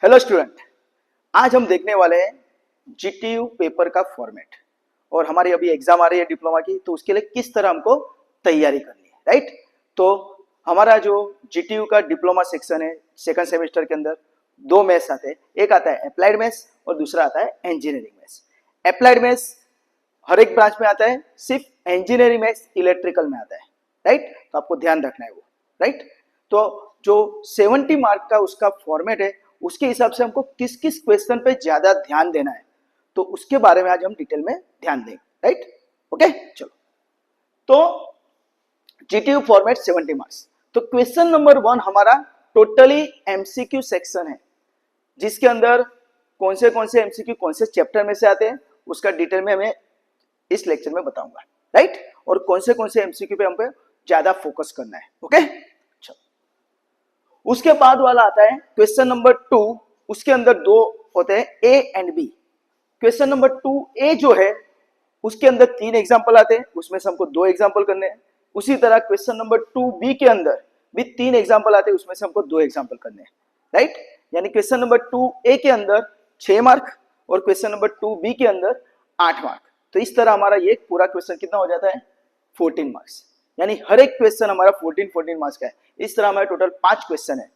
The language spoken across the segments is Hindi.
हेलो स्टूडेंट, आज हम देखने वाले हैं जीटीयू पेपर का फॉर्मेट। और हमारी अभी एग्जाम आ रही है डिप्लोमा की, तो उसके लिए किस तरह हमको तैयारी करनी है, राइट। तो हमारा जो जीटीयू का डिप्लोमा सेक्शन है, सेकंड सेमेस्टर के अंदर दो मैथ्स आते हैं। एक आता है अप्लाइड मैथ्स और दूसरा आता है इंजीनियरिंग मैथ्स। अप्लाइड मैथ्स हर एक ब्रांच में आता है, सिर्फ इंजीनियरिंग मैथ्स इलेक्ट्रिकल में आता है, राइट। तो आपको ध्यान रखना है वो, राइट। तो जो 70 मार्क का उसका फॉर्मेट है, उसके हिसाब से हमको किस किस क्वेश्चन पे ज्यादा ध्यान देना है, तो उसके बारे में आज हम डिटेल में ध्यान देंगे, राइट। ओके, चलो। तो जीटीयू फॉर्मेट 70 मार्क्स। तो क्वेश्चन नंबर 1 हमारा टोटली एमसीक्यू सेक्शन है, जिसके अंदर कौन से एमसीक्यू कौन से चैप्टर में से आते हैं उसका डिटेल में हमें इस लेक्चर में बताऊंगा, राइट। और कौन से एमसीक्यू पे हम पे ज्यादा फोकस करना है। ओके, उसके बाद वाला आता है क्वेश्चन नंबर 2। उसके अंदर दो होते हैं, A and B. Question number 2 A जो है उसके अंदर 3 एग्जांपल आते हैं, उसमें से हमको 2 एग्जांपल करने हैं। उसी तरह क्वेश्चन नंबर 2 बी के अंदर भी 3 एग्जांपल आते हैं, उसमें से हमको 2 एग्जांपल करने हैं, राइट। यानी क्वेश्चन नंबर 2 ए के अंदर 6 मार्क और क्वेश्चन नंबर 2 बी के अंदर 8 मार्क। तो इस तरह हमारा ये पूरा क्वेश्चन कितना हो जाता है, 14 मार्क्स। यानी हर एक क्वेश्चन हमारा 14 मार्क्स का है। इस तरह हमारे टोटल 5 क्वेश्चन है,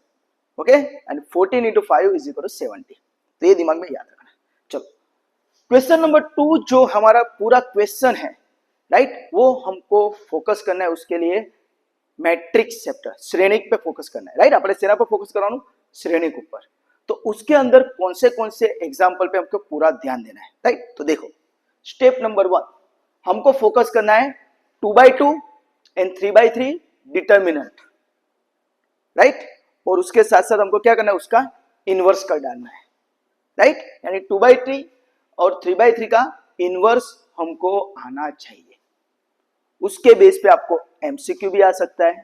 okay. And 14 into 5 is equal to 70। तो ये दिमाग में याद रखना। चलो, क्वेश्चन नंबर 2 जो हमारा पूरा क्वेश्चन है, राइट, वो हमको फोकस करना है। उसके लिए मैट्रिक्स चैप्टर श्रेणिक पे फोकस करना है, राइट। अपने सेना पे फोकस कर रहा हूं, श्रेणिक ऊपर। तो उसके अंदर कौन से एग्जाम्पल पे हमको पूरा ध्यान देना है, राइट। तो देखो, स्टेप नंबर 1 हमको फोकस करना है 2x2 and 3x3 determinant, right. और उसके साथ साथ हमको क्या करना है, उसका इनवर्स कर डालना है, राइट। यानी 2x3 और 3x3 का इनवर्स हमको आना चाहिए। उसके बेस पे आपको एमसीक्यू भी आ सकता है।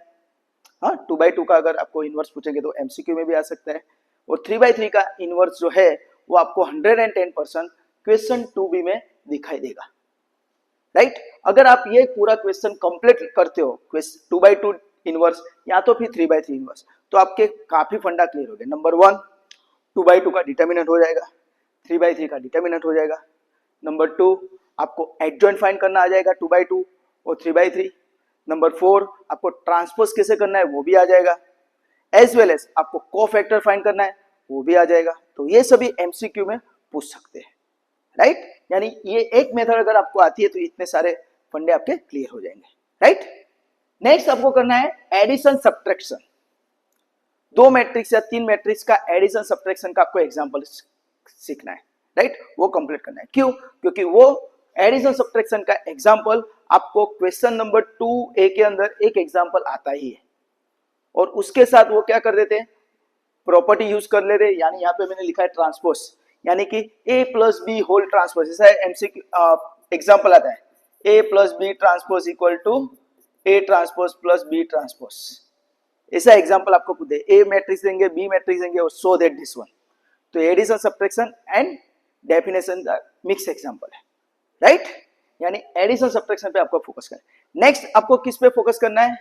हाँ, 2x2 का अगर आपको इनवर्स पूछेंगे तो एमसीक्यू में भी आ सकता है। और 3x3 का इनवर्स जो है वो आपको 110% क्वेश्चन 2B में दिखाई देगा, राइट। अगर आप ये पूरा क्वेश्चन कंप्लीट करते हो, 2x2 इनवर्स या तो फिर 3x3 इनवर्स, तो आपके काफी फंडा क्लियर हो गए। नंबर 1 2x2 का डिटर्मिनेंट हो जाएगा, 3x3 का डिटर्मिनेंट हो जाएगा। नंबर 2 आपको एडजॉइंट फाइंड करना आ जाएगा 2x2 और 3x3। नंबर 4 आपको ट्रांसपोज कैसे करना है वो भी आ जाएगा। एज वेल एज आपको कोफैक्टर फाइंड करना है वो भी आ जाएगा। तो ये सभी एमसीक्यू में पूछ सकते हैं, राइट। यानी ये एक मेथड अगर आपको आती है तो इतने सारे फंडे आपके क्लियर हो जाएंगे, राइट। नेक्स्ट आपको करना है एडिशन सब्ट्रैक्शन। 2 मैट्रिक्स या 3 मैट्रिक्स का एडिशन सब्ट्रैक्शन का आपको एग्जांपल सीखना है, राइट। वो कंप्लीट करना है। क्यों? क्योंकि वो एडिशन सब्ट्रैक्शन का एग्जांपल आपको क्वेश्चन नंबर 2A के अंदर एक एग्जांपल आता ही है। और उसके साथ वो क्या कर देते हैं, प्रॉपर्टी यूज कर लेते हैं। यानी यहाँ पे मैंने लिखा है ट्रांसपोज, यानी कि a plus B whole transpose. ऐसा एमसीक्यू एग्जांपल आता है, a plus B transpose equal to a transpose plus b transpose. ऐसा एग्जांपल आपको खुद दे, a मैट्रिक्स देंगे, b मैट्रिक्स देंगे और सो दैट दिस वन। तो एडिशन सब्ट्रैक्शन एंड डेफिनेशन का मिक्स एग्जांपल है, राइट। यानी एडिशन सब्ट्रैक्शन पे आपको फोकस करना है। नेक्स्ट आपको किस पे फोकस करना है,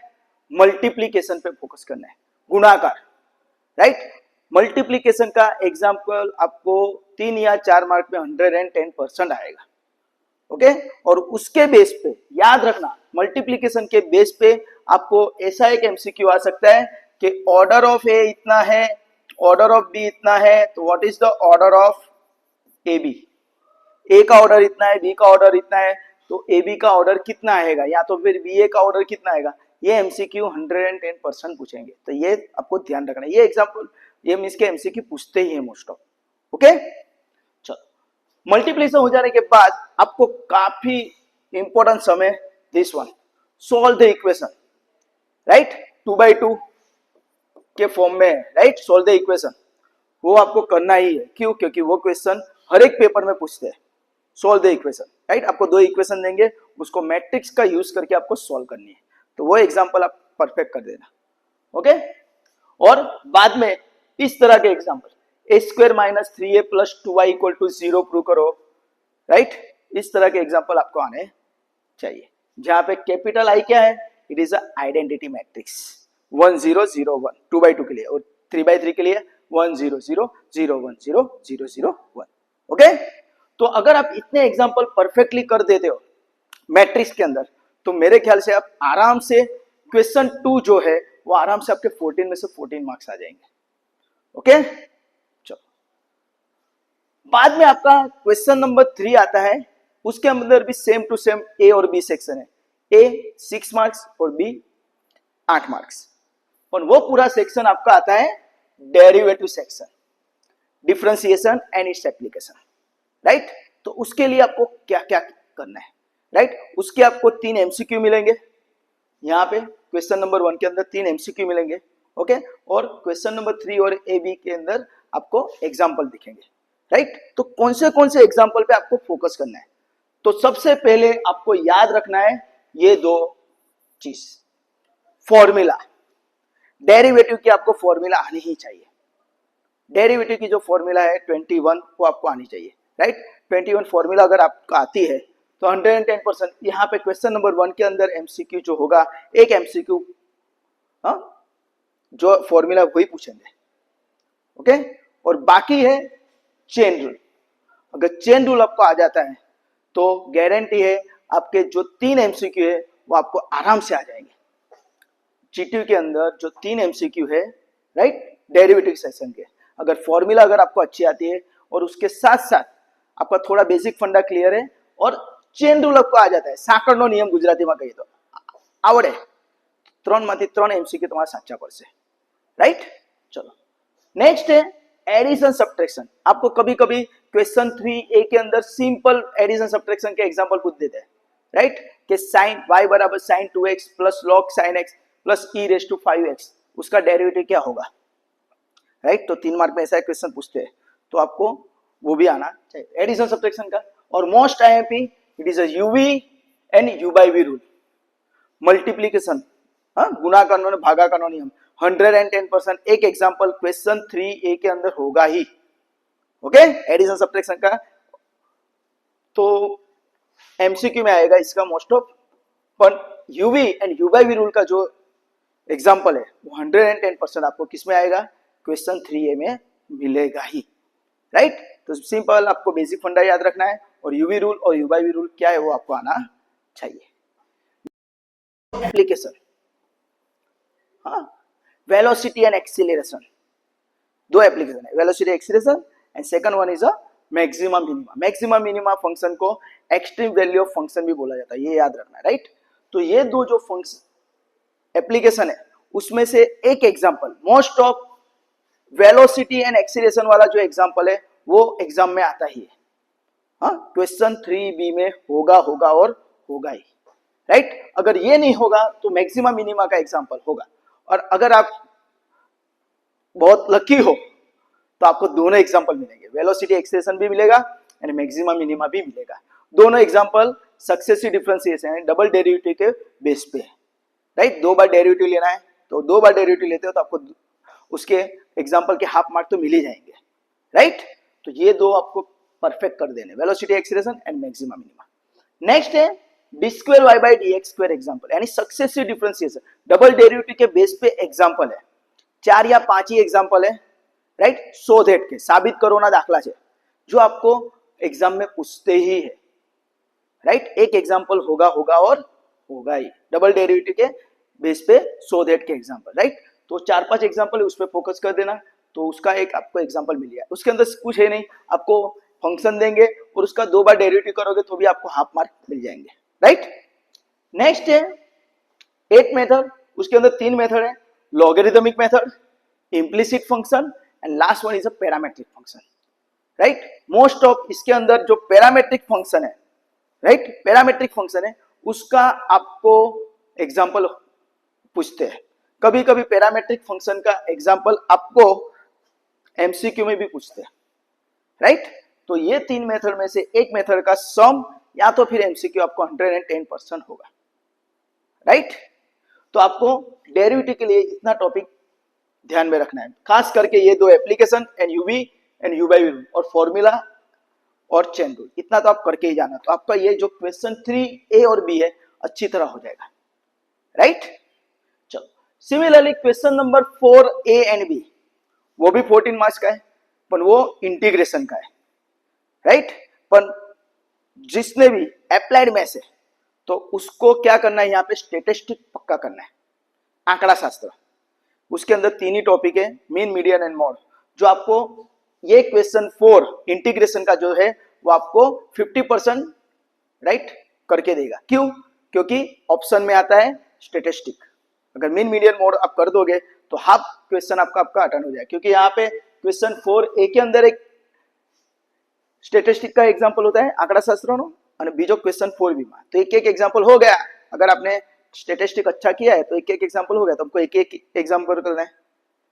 मल्टीप्लीकेशन पे फोकस करना है, गुणाकार, राइट। मल्टीप्लीकेशन का एग्जांपल आपको 3 या 4 मार्क में 110% आएगा, ओके। और उसके बेस पे याद रखना, मल्टीप्लीकेशन के बेस पे आपको ऐसा एक एमसीक्यू आ सकता है कि ऑर्डर ऑफ ए इतना है, ऑर्डर ऑफ बी इतना है, तो what is the order of A B. A का ऑर्डर इतना है, बी का ऑर्डर इतना है, तो ए बी का ऑर्डर कितना आएगा, या तो फिर बी ए का ऑर्डर कितना आएगा। ये एमसीक्यू 110% पूछेंगे, तो ये आपको ध्यान रखना है। ये एग्जांपल, ये मींस के एमसीक्यू पूछते ही है मोस्ट ऑफ, ओके। चलो, मल्टीप्लिकेशन हो जाने के बाद आपको काफी इंपॉर्टेंट समय this one, solve the equation, right. 2x2 के फॉर्म में, राइट, सॉल्व द इक्वेशन वो आपको करना ही है। क्यों? क्योंकि वो क्वेश्चन हर एक पेपर में पूछते हैं, सॉल्व द इक्वेशन, राइट। आपको 2 इक्वेशन देंगे, उसको मैट्रिक्स का यूज करके आपको सॉल्व करनी है। तो वो एग्जांपल आप परफेक्ट कर देना, ओके। और बाद में इस तरह के example, a square minus 3a plus 2y equal to 0 prove करो, राइट। इस तरह के एग्जांपल आपको आने चाहिए, जहां पे कैपिटल आई क्या है, it is a identity matrix 1 0 0 1 2x2 के लिए, और 3x3 के लिए 100010001। ओके, तो अगर आप इतने एग्जांपल परफेक्टली कर देते हो मैट्रिक्स के अंदर, तो मेरे ख्याल से आप आराम से क्वेश्चन 2 जो है वो आराम से आपके 14 में से 14 मार्क्स आ जाएंगे। ओके, चलो बाद में आपका क्वेश्चन नंबर 3 आता है, उसके अंदर भी सेम टू सेम ए और बी सेक्शन है। ए 6 मार्क्स और बी 8 मार्क्स, और वो पूरा सेक्शन आपका आता है derivative section, differentiation and its application, right. तो उसके लिए आपको क्या क्या करना है, राइट। उसके आपको 3 एमसीक्यू मिलेंगे यहाँ पे, क्वेश्चन नंबर 1 के अंदर 3 एमसीक्यू मिलेंगे, ओके। और क्वेश्चन नंबर 3 और ए बी के अंदर आपको एग्जाम्पल दिखेंगे, राइट। तो कौन से एग्जाम्पल पे आपको फोकस करना है, तो सबसे पहले आपको याद रखना है ये 2 चीज, फॉर्मूला, डेरिवेटिव की आपको फॉर्मूला आनी ही चाहिए। डेरिवेटिव की जो फॉर्मूला है 21 वो आपको आनी चाहिए, राइट। 21 फॉर्मूला अगर आपको आती है तो 110%। यहाँ पे क्वेश्चन नंबर 1 के अंदर एमसीक्यू जो होगा, एक एमसीक्यू जो फॉर्मूला वही पूछेंगे, ओके। और बाकी है चेन रूल, अगर चेन रूल आपको आ जाता है तो गारंटी है आपके जो 3 एमसीक्यू है वो आपको आराम से आ जाएंगे। जीटीयू के अंदर जो 3 एमसीक्यू है, राइट, डेरिवेटिव सेक्शन के, अगर फॉर्मूला अगर आपको अच्छी आती है और उसके साथ साथ आपका थोड़ा बेसिक फंडा क्लियर है और चेन रूल आपको आ जाता है, साकड़નો નિયમ ગુજરાતીમાં કહીએ તો આવડે, 3 માંથી 3 एमसीक्यू तुम्हारा साचा પડશે, राइट। चलो नेक्स्ट है एडिशन सब्ट्रैक्शन। आपको कभी कभी क्वेश्चन 3A के अंदर सिंपल एडिशन सब्ट्रैक्शन के एग्जांपल पूछ देते हैं, राइट, कि sin y बराबर sin 2x plus log sin x plus e raise to 5x, उसका डेरिवेटिव क्या होगा, राइट। तो 3 मार्क में ऐसा क्वेश्चन पूछते हैं, तो आपको वो भी आना चाहिए एडिशन सब्ट्रैक्शन का। और most IMP it is a U V and you by V rule, multiplication, गुणा करना और भागा करना नियम, 110%। एक एग्जांपल क्वेश्चन 3A के अंदर होगा ही, ओके, एडिशन सब्ट्रैक्शन का। तो एमसीक्यू में आएगा इसका मोस्ट ऑफ, पर U V and you by V rule का जो एग्जांपल है वो 110% आपको किस में आएगा, क्वेश्चन 3A में मिलेगा ही, राइट। तो सिंपल आपको बेसिक फंडा याद रखना है और यूवी रूल और यू बाय वी रूल क्या है वो आपको आना चाहिए। Application, velocity and acceleration, 2 application है, velocity acceleration and second one is a maximum minima. Maximum minima function को एक्सट्रीम वैल्यू ऑफ फंक्शन भी बोला जाता है, ये याद रखना है, राइट। तो ये 2 जो फंक्शन एप्लीकेशन है उसमें से एक example, most of velocity and acceleration वाला जो एग्जांपल है वो एग्जाम में आता ही है, क्वेश्चन 3B में होगा और होगा ही, राइट। अगर ये नहीं होगा तो मैक्सिमम मिनिमा का एग्जांपल होगा, और अगर आप बहुत लकी हो तो आपको दोनों एग्जांपल मिलेंगे, वेलोसिटी एक्सीलरेशन भी मिलेगा एंड मैक्सिमम मिनिमा भी मिलेगा। दोनों एग्जांपल सक्सेसिव डिफरेंशिएशन है, डबल डेरिवेटिव के बेस पे, राइट। 2 बार डेरिवेटिव लेना है तो 2 बार डेरिवेटिव लेते हो तो आपको उसके एग्जांपल के हाफ मार्क तो मिल ही जाएंगे, राइट। तो ये 2 आपको परफेक्ट कर देने, velocity acceleration and maximum minima. Next है D square Y by D X square example, यानी सक्सेसिव डिफरेंशिएशन, डबल डेरिवेटिव के बेस पे एग्जाम्पल है, 4 या 5 ही एग्जाम्पल है, राइट। सो दैट के साबित करो ना दाखला है जो आपको एग्जाम में पूछते ही है, राइट। एक एग्जाम्पल होगा और होगा ही, डबल डेरिवेटिव के बेस पे सो दैट के एग्जाम्पल, राइट। तो 4-5 एग्जाम्पल है, उस पर फोकस कर देना, तो उसका एक आपको एग्जाम्पल मिल गया। उसके अंदर कुछ है नहीं, आपको फंक्शन देंगे और उसका 2 बार डेरिवेटिव करोगे तो भी आपको हाफ मार्क मिल जाएंगे, राइट। नेक्स्ट है 8 मेथड, उसके अंदर 3 मेथड है, logarithmic method, implicit function and last one is a parametric function, right. Most of इसके अंदर जो पैरामेट्रिक फंक्शन है, राइट, पैरामेट्रिक फंक्शन है उसका आपको एग्जाम्पल पूछते हैं। कभी कभी पैरामेट्रिक फंक्शन का एग्जाम्पल आपको एमसीक्यू में भी पूछते हैं, राइट। तो ये 3 मेथड में से एक मेथड का सम या तो फिर एमसीक्यू आपको 110% होगा, राइट। तो आपको डेरिवेटिव के लिए इतना टॉपिक ध्यान में रखना है, खास करके ये 2 application and uv and you by v और फॉर्मूला और चेन रूल, इतना तो आप करके ही जाना। तो आपका ये जो क्वेश्चन 3A और B है अच्छी तरह हो जाएगा, राइट। चलो similarly question number 4A and B वो भी 14 मार्क्स का है, पर वो इंटीग्रेशन का है, राइट। पर जिसने भी अप्लाइड मैथ्स है तो उसको क्या करना है, यहाँ पे स्टेटिस्टिक पक्का करना है, आंकड़ा शास्त्र। उसके अंदर तीन ही टॉपिक है, मीन, मीडियन एंड मॉड, जो आपको ये क्वेश्चन 4 इंटीग्रेशन का जो है वो आपको 50% राइट करके देगा। क्यों? क्योंकि ऑप्शन में आता है स्टेटिस्टिक। अगर मीन, मीडियन, मॉड आप कर दोगे तो हाफ क्वेश्चन आपका अटर्न हो जाएगा, क्योंकि यहाँ पे क्वेश्चन 4A के अंदर एक स्टेटिस्टिक का एग्जाम्पल होता है आंकड़ा शास्त्र नो, और बीजो क्वेश्चन 4B में तो एक एक एग्जाम्पल हो गया। अगर आपने स्टेटिस्टिक अच्छा किया है तो एक एक एग्जाम्पल हो गया, तो हमको एक एक एग्जाम्पल करना है,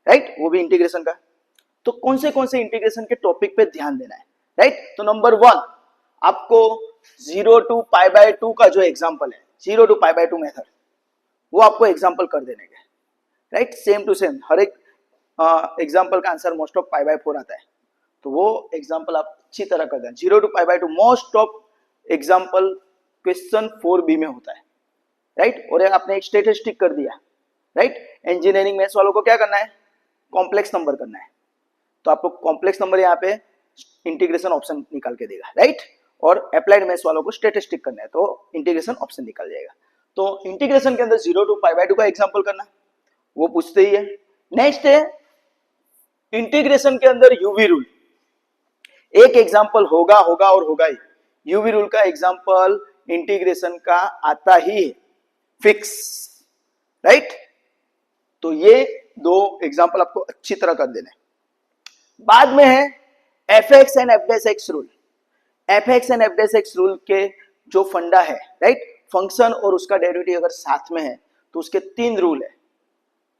राइट, वो भी इंटीग्रेशन का। तो कौन से इंटीग्रेशन के टॉपिक पे ध्यान देना है, राइट। तो नंबर 1 आपको 0 to π/2 का जो एग्जाम्पल है, 0 to π/2 मेथड, वो आपको एग्जाम्पल कर देने के, राइट। सेम टू सेम हर एक एग्जाम्पल का आंसर मोस्ट ऑफ π/4 आता है, तो वो एग्जाम्पल आप अच्छी तरह कर दें। 0 to π/2 most of example question 4B में होता है, राइट। और आपने एक स्टेटिस्टिक कर दिया, राइट। इंजीनियरिंग मैथ्स वालों को क्या करना है, कॉम्प्लेक्स नंबर करना है, तो आपको कॉम्प्लेक्स नंबर यहाँ पे इंटीग्रेशन ऑप्शन निकाल के देगा, राइट। और अप्लाइड मैथ्स वालों को स्टेटिस्टिक करना है तो इंटीग्रेशन ऑप्शन निकल जाएगा। तो इंटीग्रेशन के अंदर 0 to π/2 का एग्जाम्पल करना, वो पूछते ही है। नेक्स्ट है इंटीग्रेशन के अंदर यूवी रूल, एक एग्जाम्पल होगा और होगा ही। यूवी रूल का एग्जाम्पल इंटीग्रेशन का आता ही है फिक्स, राइट। तो ये दो एग्जाम्पल आपको अच्छी तरह कर देने। बाद में है fx and f'(x) rule. fx and f'(x) rule के जो फंडा है, राइट, फंक्शन और उसका डेरिवेटिव अगर साथ में है तो उसके 3 रूल है,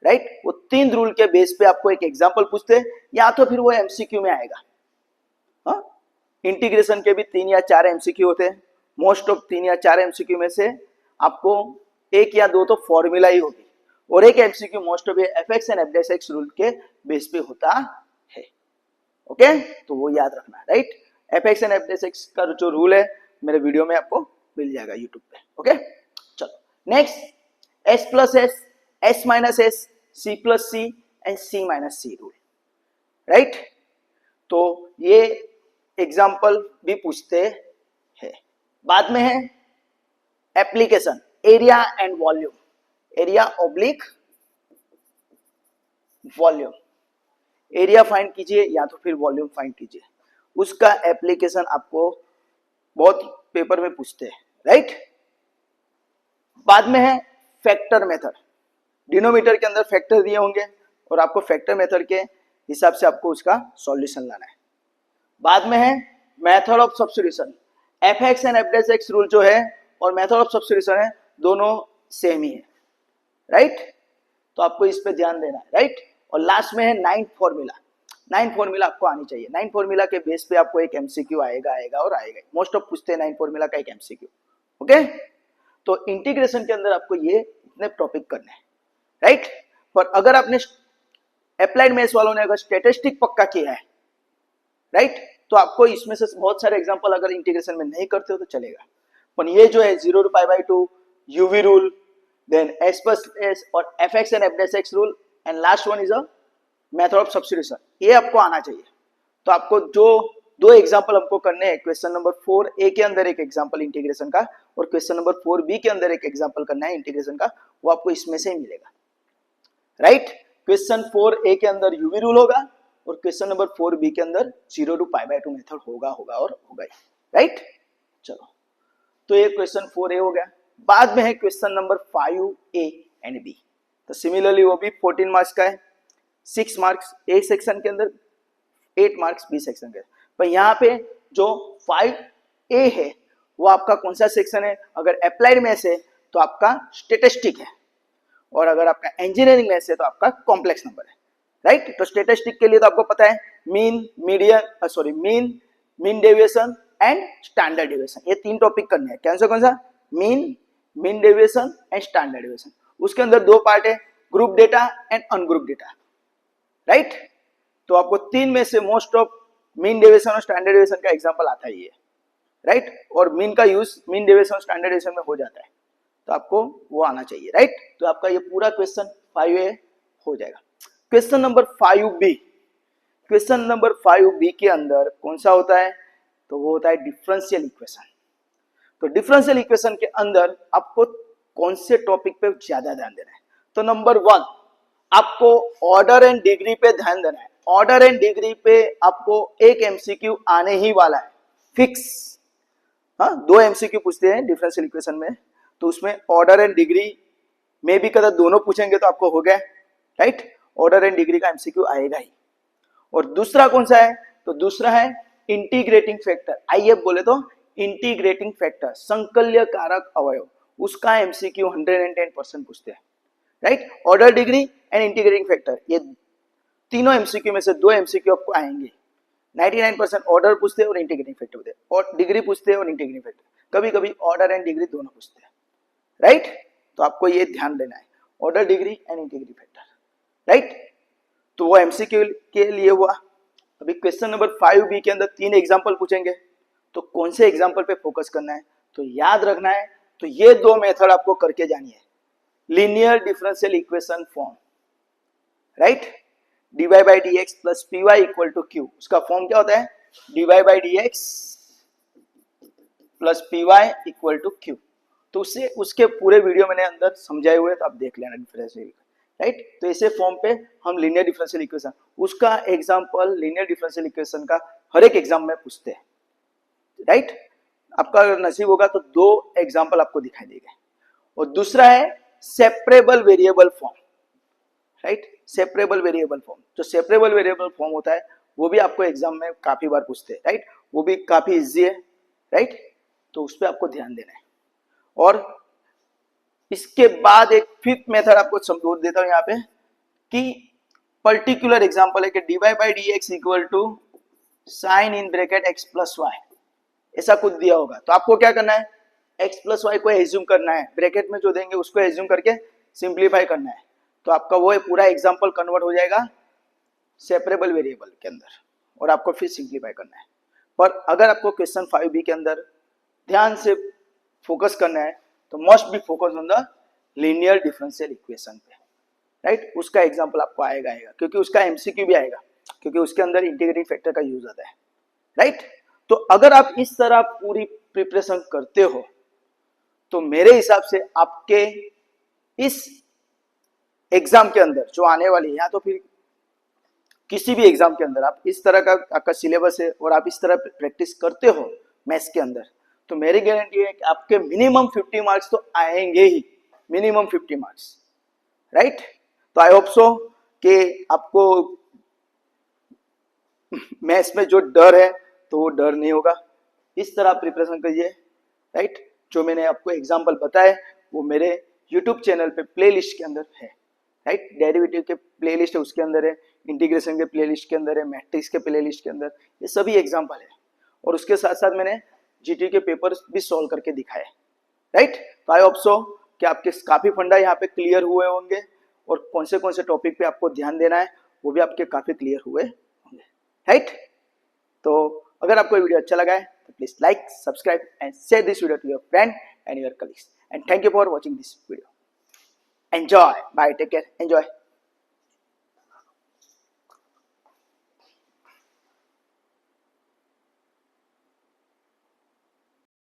राइट। वो 3 रूल के बेस पे आपको एक एग्जाम्पल पूछते हैं, या तो फिर वो एमसीक्यू में आएगा। हाँ, इंटीग्रेशन के भी 3 या 4 एमसीक्यू होते हैं। मोस्ट ऑफ 3 या 4 एमसीक्यू में से आपको 1 या 2 तो फॉर्मूला ही होगी, और एक MCQ most of fx and f'(x) rule के बेस पे होता है। ओके, तो वो याद रखना, राइट। fx एंड f'(x) का जो रूल है मेरे वीडियो में आपको मिल जाएगा यूट्यूब पे। ओके, चलो next s+s, s-s, c+c and c-c rule, right. तो ये एग्जाम्पल भी पूछते हैं। बाद में है application, area and volume, area oblique volume. Area find कीजिए या तो फिर वॉल्यूम फाइंड कीजिए, उसका एप्लीकेशन आपको बहुत पेपर में पूछते हैं, राइट। बाद में है फैक्टर मेथड, डिनोमीटर के अंदर फैक्टर दिए होंगे और आपको फैक्टर मेथड के हिसाब से आपको उसका सॉल्यूशन लाना है। बाद में है method of substitution, fx and f'(x) rule जो है और मेथड ऑफ सब्स्टिट्यूशन है, दोनों सेम ही है, राइट। तो आपको इस पे ध्यान देना है, राइट। और लास्ट में है 9th फॉर्मूला। 9th फॉर्मूला आपको आनी चाहिए। 9th फॉर्मूला के बेस पे आपको एक एमसीक्यू आएगा और आएगा, मोस्ट ऑफ पूछते हैं 9th फॉर्मूला का एक एमसीक्यू। ओके, तो इंटीग्रेशन के अंदर आपको ये इतने टॉपिक करने हैं, राइट। पर अगर आपने अप्लाइड मैथ्स वालों ने अगर स्टैटिस्टिक पक्का किया है, राइट, तो आपको इसमें से बहुत सारे एग्जांपल अगर इंटीग्रेशन में नहीं करते हो तो चलेगा। पर ये जो है 0 to π/2, UV rule, then s+s और fx and f'(x) rule, and last one is a method of substitution, ये आपको आना चाहिए। तो आपको जो 2 एग्जांपल हमको करने हैं, क्वेश्चन नंबर 4A के अंदर एक एग्जांपल इंटीग्रेशन का और क्वेश्चन नंबर 4B के अंदर एक एग्जांपल करना है इंटीग्रेशन का, वो आपको इसमें से ही मिलेगा, राइट। क्वेश्चन 4A के अंदर यूवी रूल होगा और क्वेश्चन नंबर 4B के अंदर 0 to π/2 मेथड होगा और होगा, राइट। चलो, तो ये क्वेश्चन 4A हो गया। बाद में है question number 5A and B। तो सिमिलरली वो भी 14 मार्क्स का है, 6 मार्क्स A सेक्शन के अंदर, 8 मार्क्स B सेक्शन के। पर यहाँ पे जो 5A है वो आपका कौन सा सेक्शन है? अगर अप्लाइड मैथ्स है तो आपका स्टैटिस्टिक है, और अगर आपका इंजीनियरिंग मैथ्स है तो आपका कॉम्प्लेक्स नंबर है, राइट। तो स्टैटिस्टिक के लिए तो आपको पता है mean, mean deviation and standard deviation, ये 3 टॉपिक करने हैं। कौन सा? Mean deviation and standard deviation. उसके अंदर 2 पार्ट है, group data and ungroup data, right. तो आपको 3 में से मोस्ट ऑफ मीन डेविएशन और स्टैंडर्ड डेविएशन का एग्जांपल आता ही है, राइट। और मीन का यूज मीन डेविएशन और स्टैंडर्ड डेविएशन में हो जाता है, तो आपको वो आना चाहिए, राइट। तो आपका ये पूरा क्वेश्चन 5A हो जाएगा। Question number 5B, question number 5B के अंदर कौन सा होता है, तो वो होता है डिफरेंशियल इक्वेशन। तो डिफरेंशियल इक्वेशन के अंदर आपको कौन से टॉपिक पे ज्यादा ध्यान देना है, तो नंबर 1 आपको ऑर्डर एंड डिग्री पे ध्यान देना है। ऑर्डर एंड डिग्री पे आपको एक एमसीक्यू आने ही वाला है फिक्स। हाँ, 2 एमसीक्यू पूछते हैं डिफरेंशियल इक्वेशन में, तो उसमें ऑर्डर एंड डिग्री में भी कदर दोनों पूछेंगे तो आपको हो गया, राइट। ऑर्डर एंड डिग्री का एमसीक्यू आएगा ही। और दूसरा कौन सा है, तो दूसरा है इंटीग्रेटिंग फैक्टर, आईएफ बोले तो इंटीग्रेटिंग फैक्टर, संकल्य कारक अवयव, उसका एमसीक्यू 110% पूछते हैं, right. Order degree and integrating factor, ये तीनों एमसीक्यू में से 2 एमसीक्यू आपको आएंगे। 99% ऑर्डर पूछते हैं और इंटीग्रेटिंग फैक्टर पूछते हैं, और डिग्री पूछते हैं और इंटीग्रेटिंग फैक्टर, कभी कभी ऑर्डर एंड डिग्री दोनों पूछते हैं, राइट। तो आपको ये ध्यान देना है, order degree and integrating factor, right. तो वो एमसीक्यू के लिए हुआ। अभी क्वेश्चन नंबर 5B के अंदर 3 एग्जांपल पूछेंगे, तो कौन से एग्जांपल पे फोकस करना है, तो याद रखना है, तो ये 2 मेथड आपको करके जानी है। Linear differential equation form, right, dy by dx plus py equal to q, उसका फॉर्म क्या होता है, dy by dx plus py equal to q। तो उससे उसके पूरे वीडियो मैंने अंदर समझाए हुए, तो आप देख लेना डिफरेंशियल, राइट। तो ऐसे फॉर्म पे हम लीनियर डिफरेंशियल इक्वेशन, उसका एग्जांपल लीनियर डिफरेंशियल इक्वेशन का हर एक एग्जाम में पूछते हैं, राइट। आपका अगर नसीब होगा तो 2 एग्जांपल आपको दिखाई देगा। और दूसरा है separable variable form, right, separable variable form. जो सेपरेबल वेरिएबल फॉर्म होता है वो भी आपको एग्जाम में काफी बार पूछते हैं, राइट, वो भी काफी इजी है, राइट। तो उस पर आपको ध्यान देना है। और इसके बाद एक 5th मेथड आपको समझा देता हूं यहाँ पे, कि पर्टिकुलर एग्जांपल है कि dy by dx equal to sine in bracket x plus y, ऐसा कुछ दिया होगा, तो आपको क्या करना है, x प्लस वाई को एज्यूम करना है, ब्रैकेट में जो देंगे उसको एज्यूम करके सिंप्लीफाई करना है, तो आपका वो पूरा एग्जांपल कन्वर्ट हो जाएगा सेपरेबल वेरिएबल के अंदर, और आपको फिर सिंप्लीफाई करना है। पर अगर आपको क्वेश्चन 5B के अंदर ध्यान से फोकस करना है, तो must be focus on the linear differential equation पे, राइट। उसका एग्जांपल आपको आएगा, क्योंकि उसका एमसीक्यू भी आएगा, क्योंकि उसके अंदर इंटीग्रेटिंग फैक्टर का यूज आता है, राइट। तो अगर आप इस तरह पूरी प्रिपरेशन करते हो, तो मेरे हिसाब से आपके इस एग्जाम के अंदर जो आने वाली है, या तो फिर किसी भी एग्जाम के अंदर आप इस तरह का आपका सिलेबस है और आप इस तरह प्रैक्टिस करते हो मैथ्स के अंदर, तो मेरी गारंटी है कि आपके मिनिमम 50 मार्क्स तो आएंगे ही, मिनिमम 50 मार्क्स, राइट। तो आई होप सो कि आपको मैथ्स में जो डर है तो वो डर नहीं होगा। इस तरह प्रिपरेशन करिए, राइट। जो मैंने आपको एग्जांपल बताए वो मेरे यूट्यूब चैनल पे प्लेलिस्ट के अंदर है, राइट। डेरिवेटिव के प्लेलिस्ट है उसके अंदर है, इंटीग्रेशन के प्लेलिस्ट के अंदर है, मैट्रिक्स के प्लेलिस्ट के अंदर, ये सभी एग्जांपल है। और उसके साथ साथ मैंने जीटी के पेपर्स भी सॉल्व करके दिखाए, राइट। तो आई होप सो कि आपके काफी फंडा यहाँ पे क्लियर हुए होंगे, और कौन से टॉपिक पे आपको ध्यान देना है वो भी आपके काफी क्लियर हुए होंगे, राइट। तो अगर आपको वीडियो अच्छा लगा है तो please like, subscribe and share this video to your friend and your colleagues, and thank you for watching this video. Enjoy, bye, take care, enjoy.